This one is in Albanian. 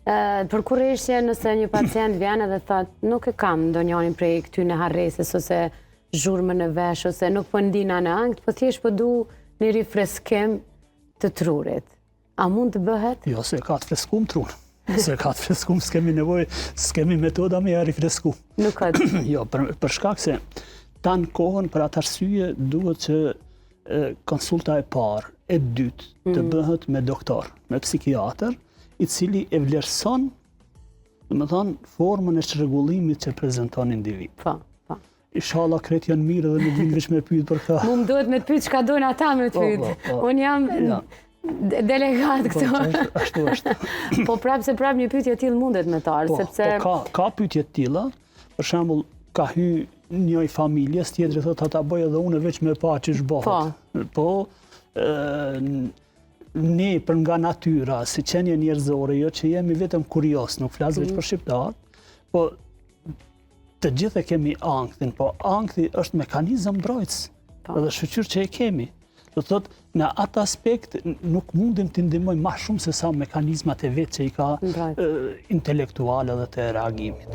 Për kurreshje, nëse një pacient vjen edhe thot nuk e kam ndonjërin prej këtyne harresës ose zhurmën në vesh ose nuk po ndina në ankth, po thjesht po du një rifreskim të trurit. A mund të bëhet? Jo, se ka të freskum trun. Se ka të freskum, s'kemi nevojë, s'kemi metoda me ja rifresku. Nuk ka të. Jo, për shkak se tanë kohën për atë arsye duhet që konsulta e parë, e dytë të bëhet me doktor, me psikiatër, i cili e vlerëson, domethënë, formën e çrregullimit që prezanton individ. Po. Inshallah kretë janë mirë dhe nuk vinë veç me pyet për këtë. Mu më duhet me të pyet çka dojnë ata me të pyet. Unë jam delegat këto. Ashtu është. Po prapë se prapë një pyetje e tillë mundet me të ardhë, sepse... Ka pyetje të tilla, për shembull, ka hyrë një familjes, tjetri thotë ata bëj edhe unë veç me pa ç'ish bëhet. Po, ne për nga natyra, si qenie njerëzore, jo që jemi vetëm kurioz, nuk flas veç për shqiptar, po të gjithë e kemi ankthin, po ankthi është mekanizëm mbrojtës, edhe shoqyrë që e kemi. Do thotë, në atë aspekt nuk mundim të ndihmojmë më shumë se sa mekanizmat e vetë që i ka intelektuale dhe të reagimit.